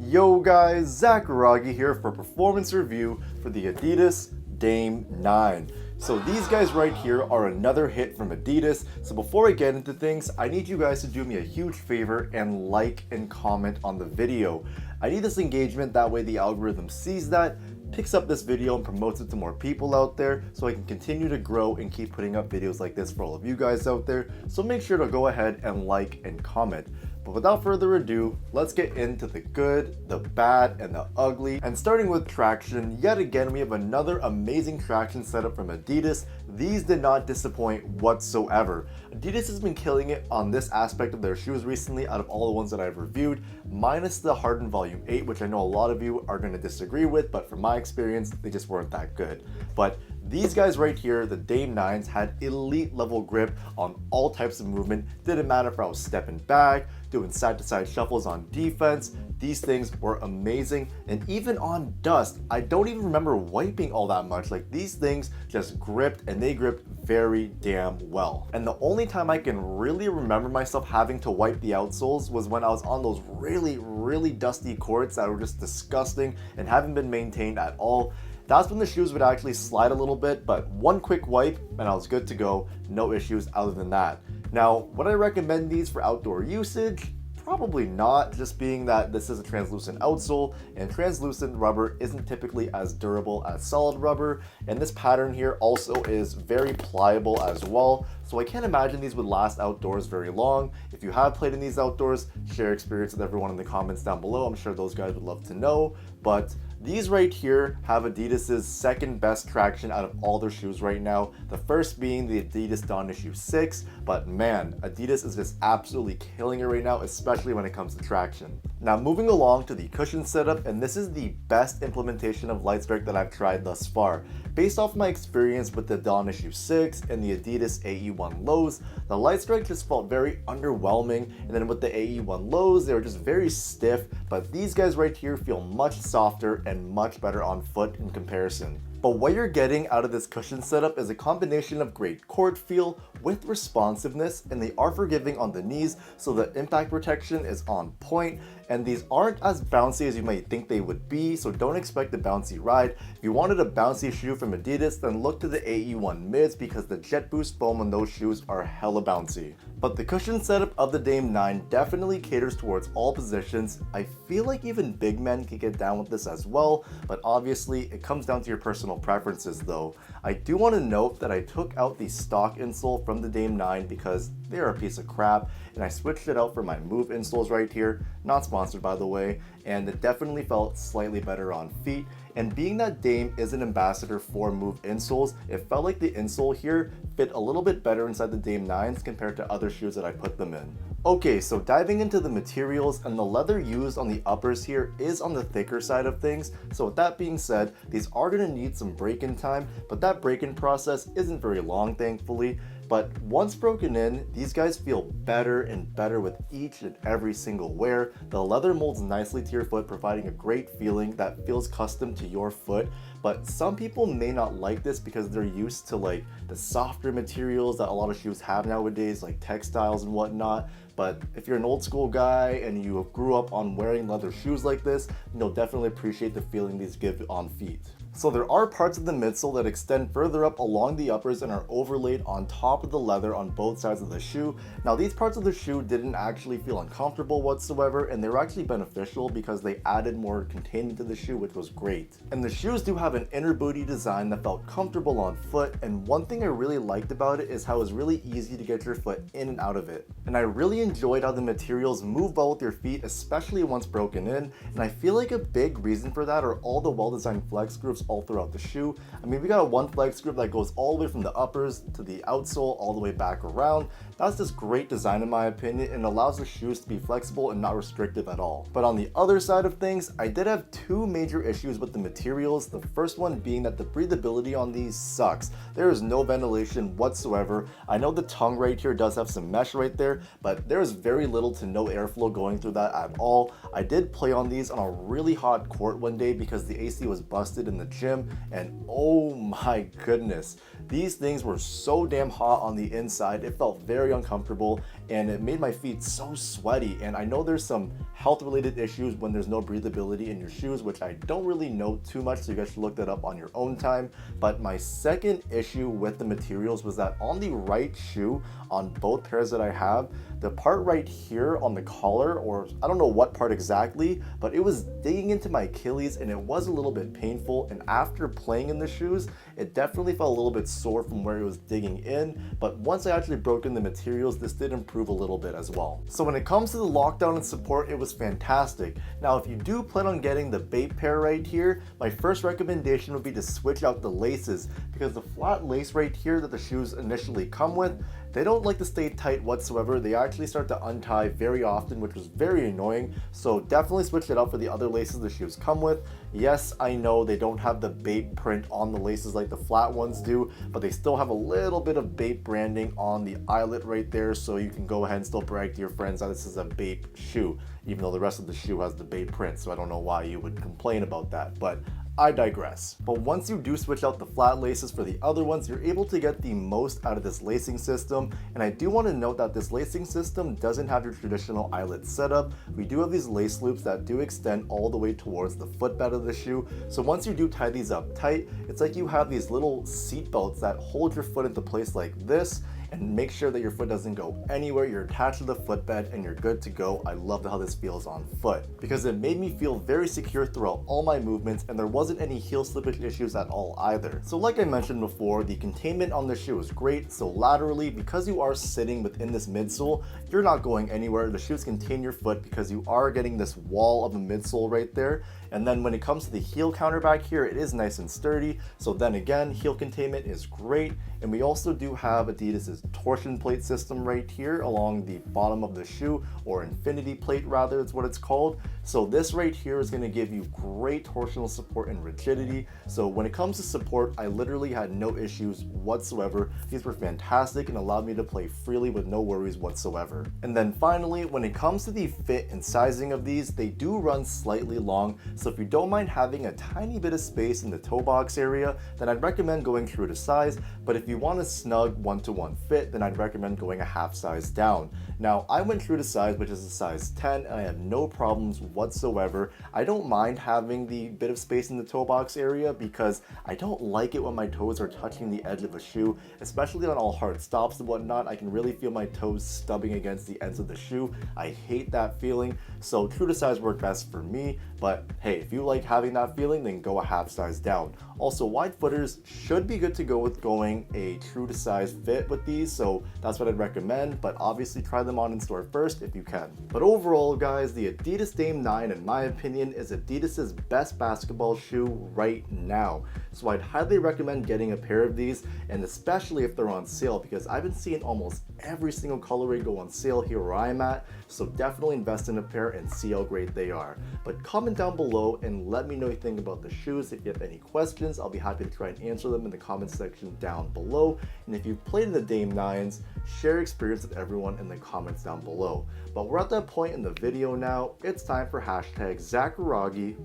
Yo guys, Zakaragi here for performance review for the Adidas Dame 9. So these guys right here are another hit from Adidas. So before I get into things, I need you guys to do me a huge favor and like and comment on the video. I need this engagement, that way the algorithm sees that, picks up this video and promotes it to more people out there so I can continue to grow and keep putting up videos like this for all of you guys out there. So make sure to go ahead and like and comment. But without further ado, let's get into the good, the bad, and the ugly. And starting with traction, yet again we have another amazing traction setup from Adidas. These did not disappoint whatsoever. Adidas has been killing it on this aspect of their shoes recently out of all the ones that I've reviewed, minus the Harden Volume 8, which I know a lot of you are going to disagree with, but from my experience, they just weren't that good. But these guys right here, the Dame 9s, had elite level grip on all types of movement. Didn't matter if I was stepping back, doing side to side shuffles on defense. These things were amazing. And even on dust, I don't even remember wiping all that much. Like, these things just gripped, and they gripped very damn well. And the only time I can really remember myself having to wipe the outsoles was when I was on those really dusty courts that were just disgusting and haven't been maintained at all. That's when the shoes would actually slide a little bit, but one quick wipe and I was good to go. No issues other than that. Now, would I recommend these for outdoor usage? Probably not, just being that this is a translucent outsole, and translucent rubber isn't typically as durable as solid rubber, and this pattern here also is very pliable as well, so I can't imagine these would last outdoors very long. If you have played in these outdoors, share experience with everyone in the comments down below. I'm sure those guys would love to know. But these right here have Adidas's second best traction out of all their shoes right now. The first being the Adidas Dawn Issue 6, but man, Adidas is just absolutely killing it right now, especially when it comes to traction. Now moving along to the cushion setup, and this is the best implementation of light strike that I've tried thus far. Based off my experience with the Dawn Issue 6 and the Adidas AE1 lows, the light strike just felt very underwhelming, and then with the AE1 lows, they were just very stiff, but these guys right here feel much softer and much better on foot in comparison. But what you're getting out of this cushion setup is a combination of great court feel with responsiveness, and they are forgiving on the knees, so the impact protection is on point, and these aren't as bouncy as you might think they would be, so don't expect a bouncy ride. If you wanted a bouncy shoe from Adidas, then look to the AE1 mids, because the Jet Boost foam on those shoes are hella bouncy. But the cushion setup of the Dame 9 definitely caters towards all positions. I feel like even big men can get down with this as well, but obviously it comes down to your personal preferences though. I do want to note that I took out the stock insole from the Dame 9 because they are a piece of crap, and I switched it out for my Move insoles right here, not sponsored by the way, and it definitely felt slightly better on feet. And being that Dame is an ambassador for Move insoles, it felt like the insole here fit a little bit better inside the Dame 9s compared to other shoes that I put them in. Okay, so diving into the materials, and the leather used on the uppers here is on the thicker side of things. So with that being said, these are going to need some break-in time, but that break-in process isn't very long, thankfully. But once broken in, these guys feel better and better with each and every single wear. The leather molds nicely to your foot, providing a great feeling that feels custom to your foot. But some people may not like this because they're used to like the softer materials that a lot of shoes have nowadays, like textiles and whatnot. But if you're an old school guy and you grew up on wearing leather shoes like this, you'll definitely appreciate the feeling these give on feet. So there are parts of the midsole that extend further up along the uppers and are overlaid on top of the leather on both sides of the shoe. Now these parts of the shoe didn't actually feel uncomfortable whatsoever, and they were actually beneficial because they added more containment to the shoe, which was great. And the shoes do have an inner booty design that felt comfortable on foot, and one thing I really liked about it is how it was really easy to get your foot in and out of it. And I really enjoyed how the materials move well with your feet, especially once broken in, and I feel like a big reason for that are all the well-designed flex grooves all throughout the shoe. I mean, we got one flex groove that goes all the way from the uppers to the outsole all the way back around. That's just great design in my opinion, and allows the shoes to be flexible and not restrictive at all. But on the other side of things, I did have two major issues with the materials. The first one being that the breathability on these sucks. There is no ventilation whatsoever. I know the tongue right here does have some mesh right there, but there is very little to no airflow going through that at all. I did play on these on a really hot court one day because the AC was busted in the gym, and oh my goodness, these things were so damn hot on the inside. It felt very uncomfortable, and it made my feet so sweaty. And I know there's some health related issues when there's no breathability in your shoes, which I don't really know too much, so you guys should look that up on your own time. But my second issue with the materials was that on the right shoe, on both pairs that I have, the part right here on the collar, or I don't know what part exactly, but it was digging into my Achilles and it was a little bit painful. And after playing in the shoes, it definitely felt a little bit sore from where it was digging in. But once I actually broke in the materials, this did improve a little bit as well. So when it comes to the lockdown and support, it was fantastic. Now, if you do plan on getting the bait pair right here, my first recommendation would be to switch out the laces, because the flat lace right here that the shoes initially come with, they don't like to stay tight whatsoever. They actually start to untie very often, which was very annoying. So definitely switch it out for the other laces the shoes come with. Yes, I know they don't have the bait print on the laces like the flat ones do, but they still have a little bit of bait branding on the eyelet right there, so you can go ahead and still brag to your friends that this is a bait shoe, even though the rest of the shoe has the bait print. So I don't know why you would complain about that, but I digress. But once you do switch out the flat laces for the other ones, you're able to get the most out of this lacing system. And I do want to note that this lacing system doesn't have your traditional eyelet setup. We do have these lace loops that do extend all the way towards the footbed of the shoe. So once you do tie these up tight, it's like you have these little seat belts that hold your foot into place like this, and make sure that your foot doesn't go anywhere. You're attached to the footbed and you're good to go. I love how this feels on foot, because it made me feel very secure throughout all my movements, and there wasn't any heel slippage issues at all either. So like I mentioned before, the containment on the shoe is great. So laterally, because you are sitting within this midsole, you're not going anywhere. The shoes contain your foot because you are getting this wall of a midsole right there. And then when it comes to the heel counter back here, it is nice and sturdy. So then again, heel containment is great. And we also do have Adidas's torsion plate system right here along the bottom of the shoe, or infinity plate rather, is what it's called. So this right here is going to give you great torsional support and rigidity. So when it comes to support, I literally had no issues whatsoever. These were fantastic and allowed me to play freely with no worries whatsoever. And then finally, when it comes to the fit and sizing of these, they do run slightly long. So if you don't mind having a tiny bit of space in the toe box area, then I'd recommend going true to size. But if you want a snug one-to-one fit, then I'd recommend going a half size down. Now, I went true to size, which is a size 10, and I have no problems whatsoever. I don't mind having the bit of space in the toe box area because I don't like it when my toes are touching the edge of a shoe, especially on all hard stops and whatnot. I can really feel my toes stubbing against the ends of the shoe. I hate that feeling. So true to size worked best for me, but hey, if you like having that feeling, then go a half size down. Also, wide footers should be good to go with going a true to size fit with these, so that's what I'd recommend, but obviously try them on in store first if you can. But overall guys, the Adidas Dame 9 in my opinion is Adidas's best basketball shoe right now. So I'd highly recommend getting a pair of these, and especially if they're on sale, because I've been seeing almost every single colorway go on sale here where I'm at, so definitely invest in a pair and see how great they are. But comment down below and let me know what you think about the shoes. If you have any questions, I'll be happy to try and answer them in the comment section down below. And if you've played in the Dame 9s, share your experience with everyone in the comments down below. But we're at that point in the video now. It's time for hashtag Zacharagi,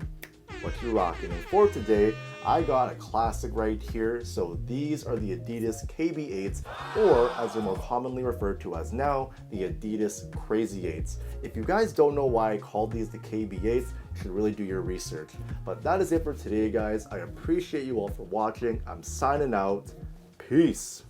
what you rocking. And for today, I got a classic right here. So these are the Adidas KB8s, or as they're more commonly referred to as now, the Adidas Crazy 8s. If you guys don't know why I called these the KB8s, you should really do your research. But that is it for today, guys. I appreciate you all for watching. I'm signing out. Peace.